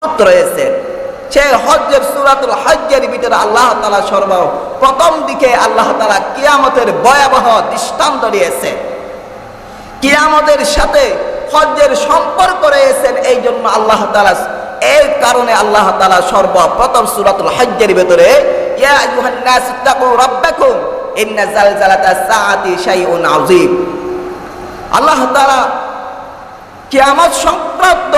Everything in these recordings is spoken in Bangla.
রয়েছে। সেই হজ্জের সূরাতুল হজ্জের ভিতরে আল্লাহ তাআলা সর্বপ্রথম দিকে আল্লাহ তাআলা কিয়ামতের ভয়াবহ দৃষ্টান্ত দিয়েছে। কিয়ামতের সাথে হজ্জের সম্পর্ক রয়েছেন। এই জন্য আল্লাহ তাআলা এর কারণে আল্লাহ তাআলা সর্বপ্রথম সূরাতুল হজ্জের ভিতরে ইয়া আইয়ুহান নাস ইত্তাকু রাব্বাকুম ইন্না জালজালাতাস সাআতি শাইউন আযীম, আল্লাহ তাআলা কিয়ামত সংক্রান্ত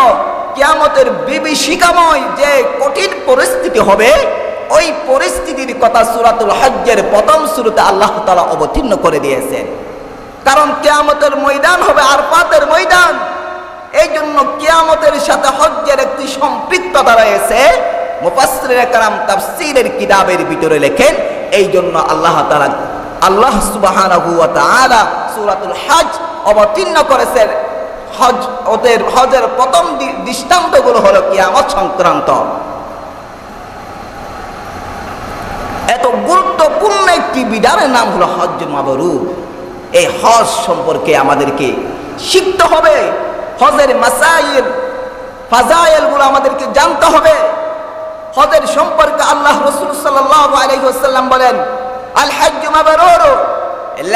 কিয়ামতের বিভীষিকাময় যে কঠিন পরিস্থিতি হবে, ওই পরিস্থিতির কথা সূরাতুল হজ্জের প্রথম শুরুতে আল্লাহ তাআলা অবতীর্ণ করে দিয়েছেন। কারণ কিয়ামতের ময়দান হবে আরফাতের ময়দান। এই জন্য কিয়ামতের সাথে হজ্জের একটি সম্পৃক্ততা রয়েছে। মুফাসসিরিনে কেরাম তাফসীরের কিতাবের ভিতরে লেখেন, এই জন্য আল্লাহ সুবহানাহু ওয়া তাআলা সূরাতুল হজ্জ অবতীর্ণ করেছেন। হজের প্রথম দৃষ্টান্তগুলো হলো কিয়ামত সংক্রান্ত। এত গুরুত্বপূর্ণ একটি বিধানের নাম হলো হজ্জ মাবরুর। এই হজ সম্পর্কে আমাদেরকে শিখতে হবে। হজের মাসাইল ফাজাইল গুলো আমাদেরকে জানতে হবে। হজের সম্পর্কে আল্লাহ রাসূল সাল্লাল্লাহু আলাইহি ওয়াসাল্লাম বলেন, আল হজ্জু মাবরুর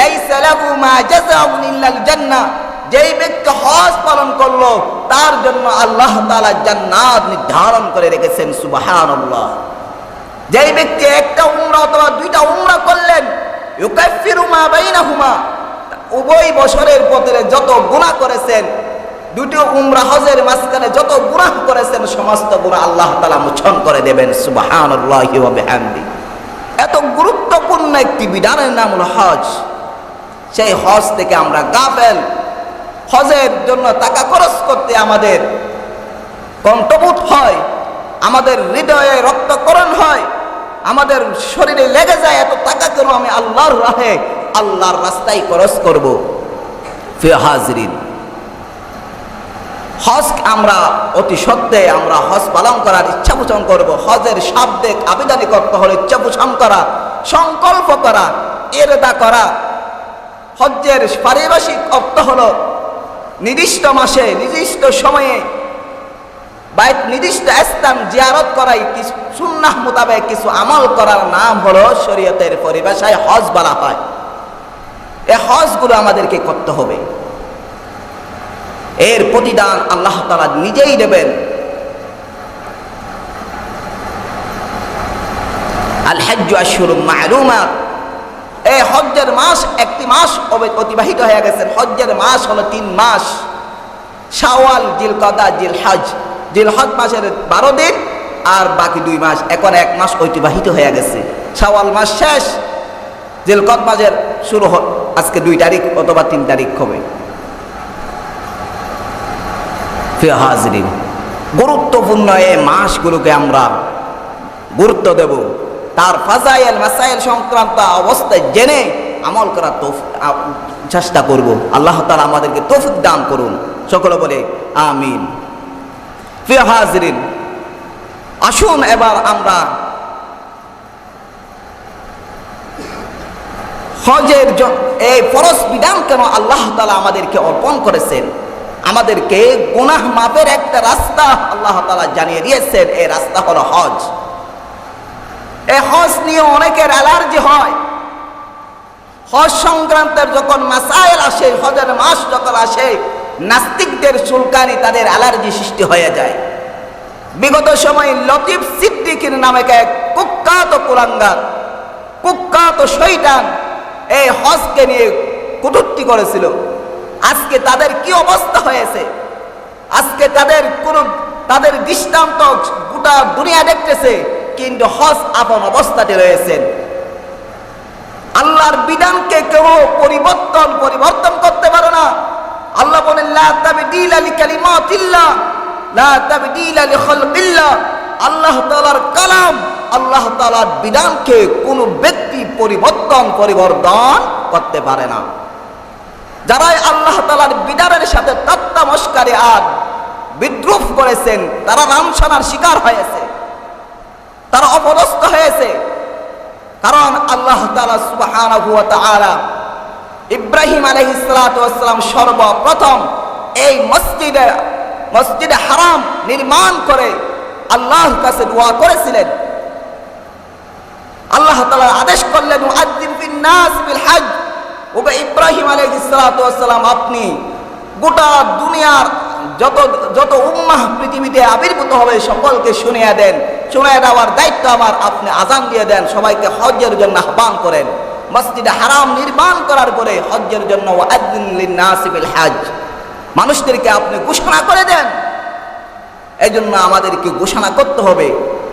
লাইসা লাহু মা জাযাউন ইল্লাল জান্নাহ। যেই ব্যক্তি হজ পালন করলো তার জন্য আল্লাহ তাআলা জান্নাত নির্ধারণ করে রেখেছেন। সুবহানাল্লাহ। যেই ব্যক্তি একটা উমরা অথবা দুইটা উমরা করলেন, ইউকাফিরু মা বাইনাহুমা, উভয় বছরের পরে যত গুনাহ করেছেন, দুটি উমরা হজের মাঝখানে যত গুনাহ করেছেন, সমস্ত গুনাহ আল্লাহ তাআলা মোচন করে দেবেন। সুবহানাল্লাহি ওয়া বিহামদি। এত গুরুত্বপূর্ণ একটি বিধানের নাম হলো হজ। সেই হজ থেকে আমরা গাফেল। হজের জন্য টাকা খরচ করতে আমাদের কণ্ঠবোধ হয়, আমাদের হৃদয়ে রক্তকরণ হয়, আমাদের শরীরে লেগে যায়, এত টাকা কেন আমি আল্লাহর রাহে আল্লাহর রাস্তায় খরচ করব। ফি হাজরিন, হজ আমরা অতি সত্ত্বে আমরা হজ পালন করার ইচ্ছা পোষণ করব। হজের শাব্দিক আবিধানিক অর্থ হলো ইচ্ছা পোষণ করা, সংকল্প করা, ইরদা করা। হজ্জের পারিভাষিক অর্থ হলো নির্দিষ্ট মাসে নির্দিষ্ট সময়ে নির্দিষ্ট স্থান জিয়ারত করাই, কিছু সুন্নাহ মোতাবেক কিছু আমল করার নাম হলো শরীয়তের পরিভাষায় হজ বলা হয়। এই হজগুলো আমাদেরকে করতে হবে। এর প্রতিদান আল্লাহ তাআলা নিজেই দেবেন। আল হজ্জু আশহুরুম মা'লুমাত। এই হজ্জের মাস একটি মাস অতিবাহিত হয়ে গেছে। হজ্জের মাস হলো 3 মাস, শাওয়াল, জিলকদা, জিলহজ। জিলহজ মাসের 12 দিন আর বাকি 2 মাস। এখন 1 মাস অতিবাহিত হয়ে গেছে। শাওয়াল মাস শেষ, জিলকদ মাসের শুরু আজকে 2 তারিখ অথবা 3 তারিখ হবে। ফি হাজরিন, গুরুত্বপূর্ণ এই মাসগুলোকে আমরা গুরুত্ব দেব। তার ফাজাইল মাসাইল সংক্রান্ত অবস্থায় জেনে আমল করার চেষ্টা করব। আল্লাহ তাআলা আমাদেরকে তৌফিক দান করুন। সকলে বলে আমিন। ফি হাজরিন, আসুন এবার আমরা হজের এই ফরজ বিধান কেন আল্লাহ তাআলা আমাদেরকে অর্পণ করেছেন, আমাদেরকে গুনাহ মাফের একটা রাস্তা আল্লাহ তাআলা জানিয়ে দিয়েছেন। এই রাস্তা হলো হজ। এই হজ নিয়ে অনেকের অ্যালার্জি হয়। হজ সংক্রান্তের যখন মাসাইল আসে, হজের মাস যখন আসে, নাস্তিকদের চুলকানি, তাদের অ্যালার্জি সৃষ্টি হয়ে যায়। বিগত সময় লতিফ সিদ্দিকীর নামে এক কুখ্যাত কুলাঙ্গার, কুখ্যাত শয়তান এই হজকে নিয়ে কটূক্তি করেছিল। আজকে তাদের কি অবস্থা হয়েছে? আজকে তাদের দৃষ্টান্ত গোটা দুনিয়া দেখতেছে, কিন্তু হজ আপন অবস্থাতে রয়েছেন। আল্লাহর বিধানকে কেউ পরিবর্তন করতে পারে না। আল্লাহ বলেন, লা তাবদীলা লিকালিমাতিল্লাহ, লা তাবদীলা লিখালকিল্লাহ। আল্লাহ তাআলার কালাম, আল্লাহ তাআলার বিধানকে কোনো ব্যক্তি পরিবর্তন করতে পারে না। যারাই আল্লাহ তাআলার বিধানের সাথে তত্ত্বামস্কারে আর বিদ্রুপ করেছেন, তারা লাঞ্ছনার শিকার হয়েছে, তারা অপদস্থ হয়েছে। কারণ আল্লাহ তাআলা সুবহানাহু ওয়া তাআলা ইব্রাহিম আলাইহিস সালাতু ওয়াস সালাম সর্বপ্রথম এই মসজিদে হারাম নির্মাণ করে আল্লাহর কাছে দোয়া করেছিলেন। আল্লাহ তাআলা আদেশ করলেন মুআজ্জিন ফিন নাস বিল হজ। ওগো ইব্রাহিম আলাইহিস সালাতু ওয়াস সালাম, আপনি গোটা দুনিয়ার যত উম্মাহ পৃথিবীতে আবির্ভূত হবে সকলকে শুনিয়ে দেন, শুনিয়ে দেওয়ার দায়িত্ব আমার। আপনি আযান দিয়ে দেন, সবাইকে হজ্জের জন্য আহ্বান করেন। মসজিদে হারাম নির্মাণ করার পরে হজ্জের জন্য ওয়াজ্জিন লিন নাস বিল হজ, মানুষদেরকে আপনি ঘোষণা করে দেন। এই জন্য আমাদেরকে ঘোষণা করতে হবে,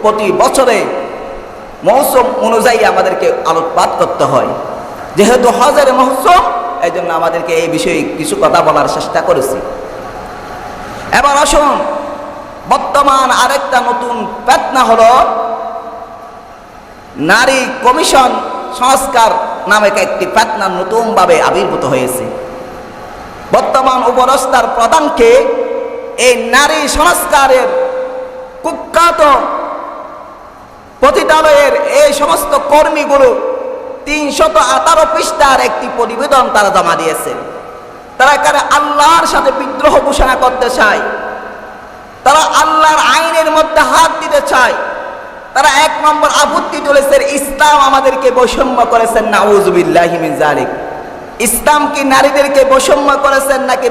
প্রতি বছরে মৌসুম অনুযায়ী আমাদেরকে আলোকপাত করতে হয়। যেহেতু হজের মৌসুম, এই জন্য আমাদেরকে এই বিষয়ে কিছু কথা বলার চেষ্টা করেছি। এবার আসুন, বর্তমান আরেকটা নতুন ফিতনা হলো নারী কমিশন সংস্কার নামে একটি ফিতনা নতুনভাবে আবির্ভূত হয়েছে। বর্তমান উপদেষ্টার প্রধানকে এই নারী সংস্কারের কুখ্যাত পতিতালয়ের এই সমস্ত কর্মীগুলো 318 পৃষ্ঠার একটি প্রতিবেদন তারা জমা দিয়েছে। তারা এখানে আল্লাহর সাথে বিদ্রোহ ঘোষণা করতে চায়, তারা আল্লাহর আইনের মধ্যে হাত দিতে চায়। তারা 1 নম্বর আপত্তি তুলেছেন, ইসলাম আমাদেরকে বৈষম্য করেছেন, নাউযুবিল্লাহি মিন যালিক। ইসলাম কি নারীদেরকে বৈষম্য করেছেন নাকি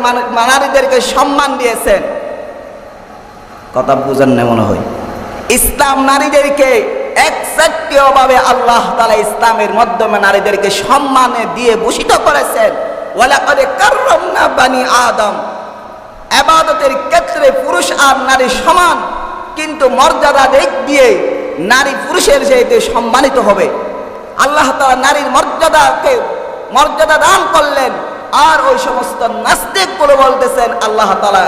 নারীদেরকে সম্মান দিয়েছেন? কথা বুঝেন না মনে হয়। ইসলাম নারীদেরকে একচাটিয়াভাবে আল্লাহ তাআলা ইসলামের মাধ্যমে নারীদেরকে সম্মানে দিয়ে ভূষিত করেছেন। ওয়ালাকাদ কাররামনা বানি আদম, ইবাদতের ক্ষেত্রে পুরুষ আর নারী সমান, কিন্তু মর্যাদা দিক দিয়ে নারী পুরুষের চাইতে সম্মানিত হবে। আল্লাহ তাআলা নারীর মর্যাদা দান করলেন। আর ওই সমস্ত নাস্তিকগুলো বলতেছেন আল্লাহ তাআলা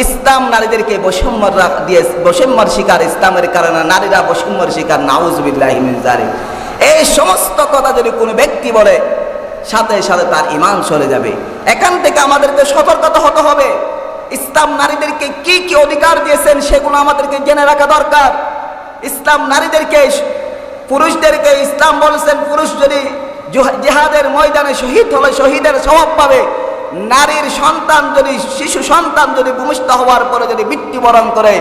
ইসলাম নারীদেরকে বৈষম্যের শিকার, ইসলামের কারণে নারীরা বৈষম্যের শিকার, নাউযুবিল্লাহি মিন যালিক। এই সমস্ত কথা যদি কোনো ব্যক্তি বলে, সাথে সাথে তার ঈমান চলে যাবে। এখান থেকে আমাদেরকে সতর্কতা হতে হবে। ইসলাম নারীদেরকে কি কি অধিকার দিয়েছেন সেগুলো আমাদেরকে জেনে রাখা দরকার। ইসলাম নারীদেরকে, পুরুষদেরকে ইসলাম বলেছেন পুরুষ যদি জিহাদের ময়দানে শহীদ হলে শহীদের সওয়াব পাবে। নারীর সন্তান যদি, শিশু সন্তান যদি ভূমিষ্ঠ হওয়ার পরে যদি মৃত্যুবরণ করে,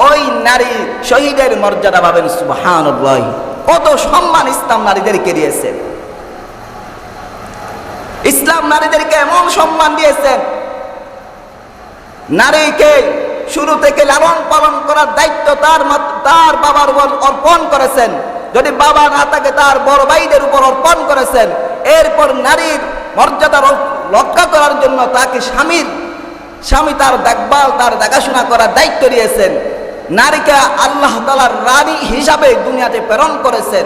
ওই নারী শহীদের মর্যাদা পাবেন। সুবহানাল্লাহ, কত সম্মান ইসলাম নারীদেরকে দিয়েছেন। ইসলাম নারীদেরকে এমন সম্মান দিয়েছেন, নারীকে শুরু থেকে লালন পালন করার দায়িত্ব তার বাবার উপর অর্পণ করেছেন। যদি বাবা না থাকে তার বড় ভাইদের উপর অর্পণ করেছেন। এরপর নারীর মর্যাদা রক্ষা করার জন্য তাকে স্বামী তার দেখভাল, তার দেখাশোনা করার দায়িত্ব দিয়েছেন। নারীকে আল্লাহ তাআলার রানী হিসাবে দুনিয়াতে প্রেরণ করেছেন।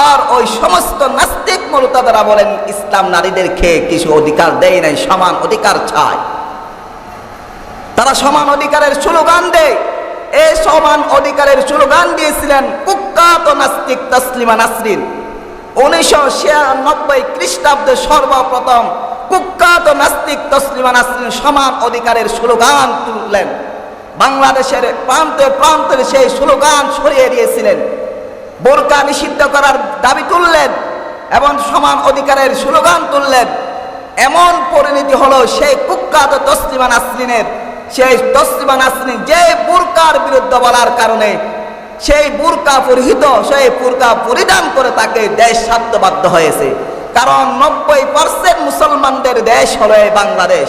আর ওই সমস্ত নাস্তিক মুরতাদারা বলেন ইসলাম নারীদেরকে কিছু অধিকার দেয় নাই, সমান অধিকার চায়। তারা সমান অধিকারের স্লোগান দেয়। এই সমান অধিকারের স্লোগান দিয়েছিলেন কুখ্যাত নাস্তিক তাসলিমা নাসরিন। 1996 খ্রিস্টাব্দে সর্বপ্রথম কুখ্যাত নাস্তিক তাসলিমা নাসরিন সমান অধিকারের স্লোগান তুললেন। বাংলাদেশের প্রান্তে প্রান্তে সেই স্লোগান ছড়িয়ে দিয়েছিলেন। বোরকা নিষিদ্ধ করার দাবি তুললেন এবং সমান অধিকারের স্লোগান তুললেন। এমন পরিণতি হলো সেই কুখ্যাত তাসলিমা নাসরিনের, সেই তাসলিমা নাসরিন যে বোরকার বিরুদ্ধে বলার কারণে সেই বোরকা পরিধান করে তাকে দেশ ছাড়তে বাধ্য হয়েছে। কারণ 90% মুসলমানদের দেশ হলো এই বাংলাদেশ।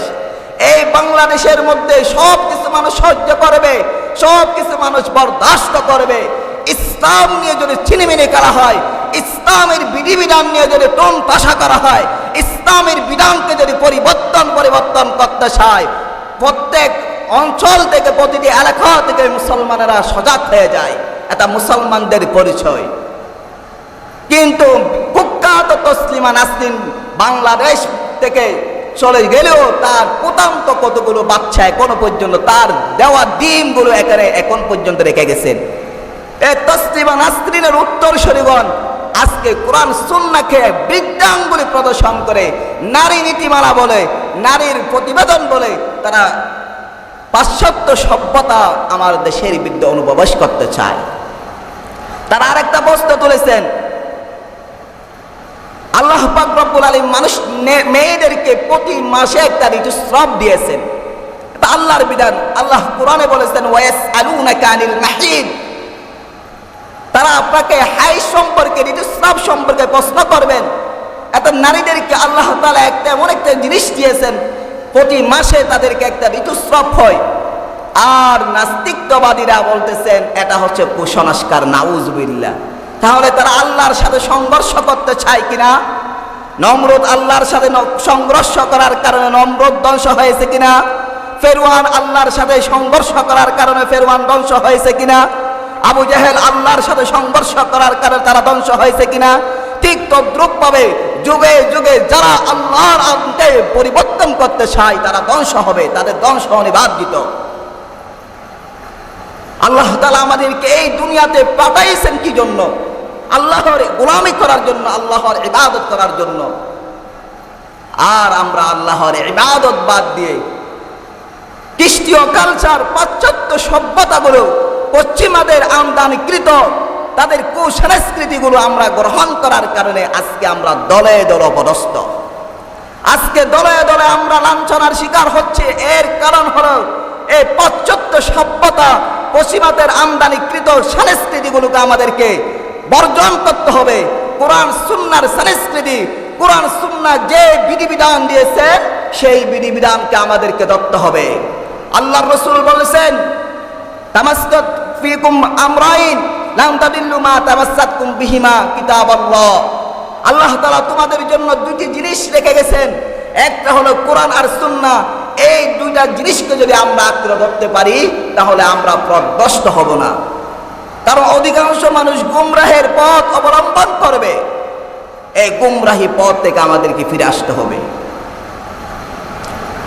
এই বাংলাদেশের মধ্যে সব কিছু মানুষ সহ্য করবে, সব কিছু মানুষ বরদাস্ত করবে। ইসলাম নিয়ে যদি ছিনিমিনি করা হয়, ইসলামের বিধিবিধান নিয়ে যদি টোন তাসা করা হয়, ইসলামের বিধানকে যদি পরিবর্তন করতে চায়, প্রত্যেক অঞ্চল থেকে, প্রতিটি এলাকা থেকে মুসলমানেরা সজাগ হয়ে যায়। এটা মুসলমানদের পরিচয়। কিন্তু কুখ্যাত তাসলিমা নাসরিন বাংলাদেশ থেকে চলে গেলেও তার পুতান্ত কতগুলো বাচ্চা এখনো পর্যন্ত তার দেওয়া ডিমগুলো এখানে এখন পর্যন্ত রেখে গেছেন। এই তাসলিমা নাসরিনের উত্তরসূরিগণ আজকে কোরআন সুন্নাহকে বৃদ্ধাঙ্গুলি প্রদর্শন করে নারী নীতিমালা বলে, নারীর প্রতিবেদন বলে তারা পাশ্চাত্য সভ্যতা আমার দেশের বিরুদ্ধে অনুপ্রবেশ করতে চায়। তারা আরেকটা বস্তু তুলেছেন, আল্লাহ পাক রব্বুল আলামিন মানুষ মেয়েদেরকে প্রতি মাসে একটা ঋতুস্রাব দিয়েছেন। এটা আল্লাহর বিধান। আল্লাহ কোরআনে বলেছেন ওয়াসআলুনাকা আনিল মাহিদ, আপনাকে হাইজ সম্পর্কে, ঋতুস্রাব সম্পর্কে প্রশ্ন করবেন। এত নারীদেরকে আল্লাহ তাআলা এমন একটা জিনিস দিয়েছেন, প্রতি মাসে তাদেরকে একটা ঋতুস্রাব হয়। আর নাস্তিকবাদীরা বলতেছেন এটা হচ্ছে কুসংস্কার, নাউজুবিল্লাহ। তাহলে তারা আল্লাহর সাথে সংঘর্ষ করতে চায় কিনা? নমরুদ আল্লাহর সাথে সংঘর্ষ করার কারণে নমরুদ ধ্বংস হয়েছে কিনা? ফেরআউন আল্লাহর সাথে সংঘর্ষ করার কারণে ফেরআউন ধ্বংস হয়েছে কিনা? আবু জাহেল আল্লাহর সাথে সংঘর্ষ করার কারণে তারা ধ্বংস হয়েছে কিনা? ঠিক তদ্রূপ ভাবে যুগে যুগে যারা আল্লাহর আইনকে পরিবর্তন করতে চায় তারা ধ্বংস হবে, তাদের ধ্বংস অনিবার্য। আল্লাহ তাআলা আমাদেরকে এই দুনিয়াতে পাঠাইছেন কি জন্য? আল্লাহর গোলামি করার জন্য, আল্লাহর ইবাদত করার জন্য। আর আমরা আল্লাহর ইবাদত বাদ দিয়ে খ্রিস্টীয় কালচার, পাশ্চাত্য সভ্যতাগুলো, পশ্চিমাদের আমদানিকৃত তাদের কুসংস্কৃতিগুলো আমরা গ্রহণ করার কারণে আজকে আমরা দলে দলে পদস্থ। আজকে দলে দলে আমরা লাঞ্ছনার শিকার হচ্ছে। এর কারণ হলো এই পাশ্চাত্য সভ্যতা, পশ্চিমাদের আমদানিকৃত সংস্কৃতিগুলোকে আমাদেরকে বর্জন করতে হবে। কোরআন সুন্নাহর সংস্কৃতি, কোরআন সুন্নাহ যে বিধিবিধান দিয়েছেন সেই বিধিবিধানকে আমাদেরকে ধরতে হবে। আল্লাহর রাসূল বলেছেন, তামাসসাক ফীকুম আমরাইন লাম তাদিল্লু মা তামাসসাকতুম বিহিমা কিতাবাল্লাহ। আল্লাহ তাআলা তোমাদের জন্য দুটি জিনিস রেখে গেছেন, একটা হলো কোরআন আর সুন্নাহ। এই দুইটা জিনিসকে যদি আমরা আঁকড়ে ধরতে পারি তাহলে আমরা পথভ্রষ্ট হব না। কারণ অধিকাংশ মানুষ গুমরাহের পথ অবলম্বন করবে। এই গুমরাহি পথ থেকে আমাদেরকে ফিরে আসতে হবে।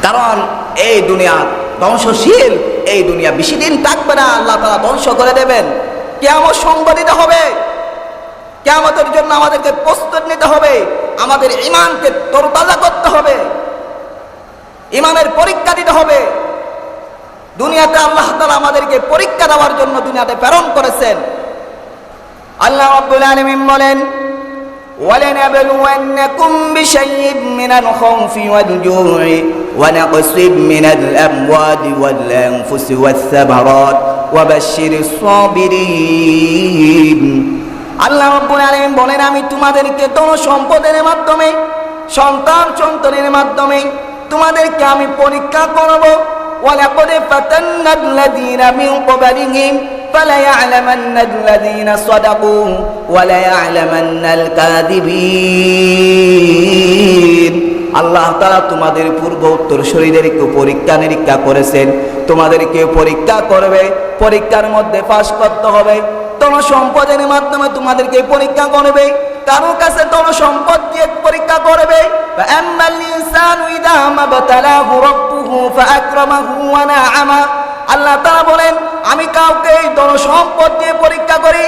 কারণ এই দুনিয়া ধ্বংসশীল, এই দুনিয়া বেশি দিন থাকবে না, আল্লাহ তাআলা ধ্বংস করে দেবেন। কিয়ামত সংঘটিত হবে। কিয়ামতের জন্য আমাদেরকে প্রস্তুত নিতে হবে, আমাদের ঈমানকে তরতাজা করতে হবে, ঈমানের পরীক্ষা দিতে হবে। দুনিয়াতে আল্লাহ তাআলা আমাদেরকে পরীক্ষা দেওয়ার জন্য দুনিয়াতে প্রেরণ করেছেন। আল্লাহ রাব্বুল আলামিন বলেন, وَلَنَبْلُوَنَّكُمْ بِشَيْءٍ مِّنَ الْخَوْفِ وَالْجُوعِ وَنَقْصٍ مِّنَ الْأَمْوَالِ وَالْأَنفُسِ وَالثَّمَرَاتِ وَبَشِّرِ الصَّابِرِينَ। আল্লাহ রাব্বুল আলামিন বলেন, আমি তোমাদেরকে ধন সম্পদের মাধ্যমে, সন্তানের মাধ্যমে তোমাদেরকে আমি পরীক্ষা করব। وَلَقَدْ فَتَنَّا الَّذِينَ مِن قَبْلِهِمْ فَلَيَعْلَمَنَّ الَّذِينَ صَدَقُوا وَلَيَعْلَمَنَّ الْكَاذِبِينَ। আল্লাহ তাআলা তোমাদের পূর্ব উত্তরসূরিদেরকে পরীক্ষা নিরীক্ষা করেছেন, তোমাদেরকে পরীক্ষা করবে। পরীক্ষার মধ্যে পাস করতে হবে। ধন সম্পদের মাধ্যমে তোমাদেরকে পরীক্ষা করবে। কারো কাছে ধন সম্পদ দিয়ে পরীক্ষা করবে। ফাআম্মাল ইনসানু ইযা মাবতালাহু রাব্বুহু ফাআকরামাহু ওয়া না'আমা। আল্লাহ তাআলা বলেন, আমি কাউকে এই ধন সম্পদ দিয়ে পরীক্ষা করি,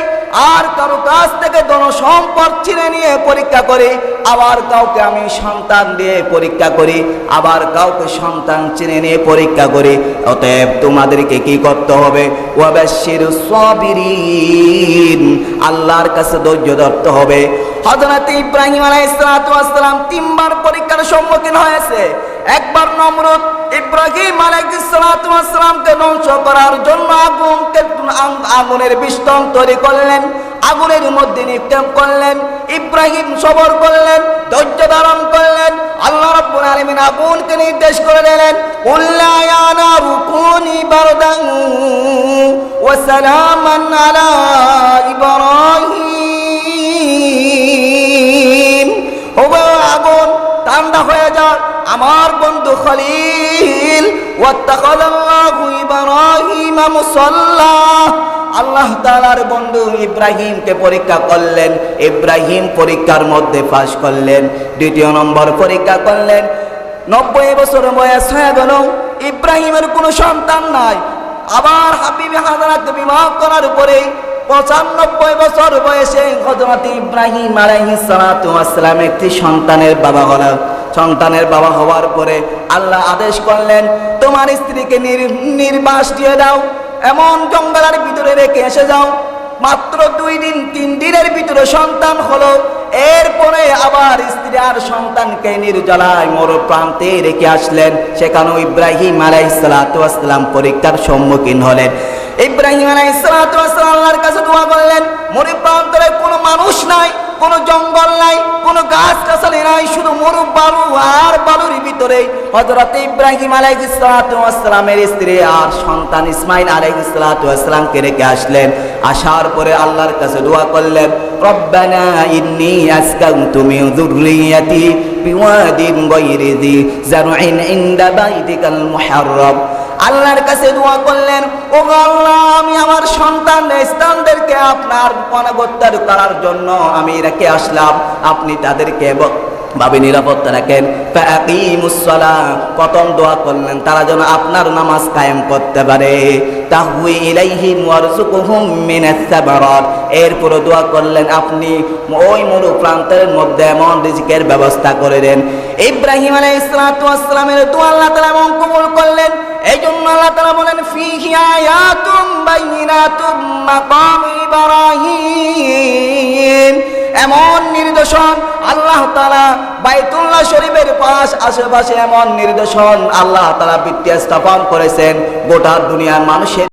আর কারো কাছ থেকে ধন সম্পদ ছিনে নিয়ে পরীক্ষা করি। আবার কাউকে আমি সন্তান দিয়ে পরীক্ষা করি, আবার কাউকে সন্তান চিনে নিয়ে পরীক্ষা করি। অতএব তোমাদেরকে কি করতে হবে? ওয়াবাশশিরুস সাবিরিন, আল্লাহর কাছে ধৈর্য ধরতে হবে। হযরত ইব্রাহিম আলাইহিস সালাতু ওয়াস সালাম তিনবার পরীক্ষার সম্মুখীন হয়েছে। একবার নমরুদ ইব্রাহিম আলাইহিস সালাতু ওয়াস সালামকে ধ্বংস করার জন্য আগুনের বিস্তর তৈরি করলেন, আগুনের মধ্যে নিক্ষেপ করলেন। ইব্রাহিম সবর করলেন, ধৈর্য ধারণ করলেন। আল্লাহ রাব্বুল আলামিন আগুনকে নির্দেশ করে দিলেন, কুল্লা ইয়া নারু কুনি বারদান ওয়া সালামান আলা ইব্রাহিম। ও আগুন ঠান্ডা হয়ে যাক, আমার বন্ধু খলিল। ওয়াত্তাখাযাল্লাহু ইব্রাহিম মুসাল্লা। আল্লাহ তাআলার বন্ধু ইব্রাহিমকে পরীক্ষা করলেন। ইব্রাহিম পরীক্ষার মধ্যে পাস করলেন। দ্বিতীয় নম্বর পরীক্ষা করলেন। 90 বছর বয়স হয়ে গেল, ইব্রাহিমের কোনো সন্তান নাই। আবার হাবিবি হাজরাকে বিবাহ করার পরে 95 বছর বয়সে হযরত ইব্রাহিম আলাইহিস সালাতু ওয়াস সালাম একটি সন্তানের বাবা হলেন। সন্তানের বাবা হওয়ার পরে আল্লাহ আদেশ করলেন, তোমার স্ত্রীকে নির্বাস দিয়ে দাও, এমন জঙ্গলের ভিতরে রেখে এসে যাও। মাত্র 2 দিন 3 দিনের ভিতরে সন্তান হলো। এরপরে আবার স্ত্রী আর সন্তানকে নির্জলায় মরুপ্রান্তে রেখে আসলেন। সেখানেও ইব্রাহিম আলাইহিস সালাতু ওয়াস সালাম পরীক্ষার সম্মুখীন হলেন। ইব্রাহিম আলাইহিস সালাতু ওয়াস সালাম আল্লাহর কাছে দোয়া করলেন, মরুপ্রান্ত আর বালুর ভিতরে হযরত ইব্রাহিম আলাইহিস সালাতু ওয়াস সালামের স্ত্রী আর সন্তান ইসমাঈল আলাইহিস সালাতু ওয়াস সালামকে রেখে আসলেন। আসার পরে আল্লাহর কাছে দোয়া করলেন, রব্বানা ইন্নী আসকানতু মিন যুররিয়াতি বিওয়াদিন গায়রি যি জারউইন ইনদা বাইতিকাল মুহাররম। আল্লাহর কাছে দোয়া করলেন, ও আল্লাহ, আমি আমার সন্তানদেরকে আপনার পনাগত্যার করার জন্য আমি রেখে আসলাম, আপনি তাদেরকে ভাবে নিরাপত্তা রাখেন। ফাকিমুস সালাহ, প্রথম দোয়া করলেন তারা যেন আপনার নামাজ কায়েম করতে পারে। তাহউই ইলাইহিম ওয়ারযুকহুম মিনাস সামারাত, এরপর দোয়া করলেন আপনি ওই মরু প্রান্তের মধ্যে এমন রিজিকের ব্যবস্থা করে দেন। ইব্রাহিম আলাইহিস সালাতু ওয়াস সালামের দোয়া আল্লাহ তাআলা কবুল করলেন। এই জন্য আল্লাহ তাআলা বলেন, ফিহি আয়াতুম বাইয়িনাতুম মাকাম ইব্রাহিম, এমন নিদর্শন আল্লাহ তাআলা বাইতুল্লাহ শরীফের পাশ আশেপাশে এমন নিদর্শন আল্লাহ তাআলা ভিত্তি স্থাপন করেছেন গোটা দুনিয়ার মানুষের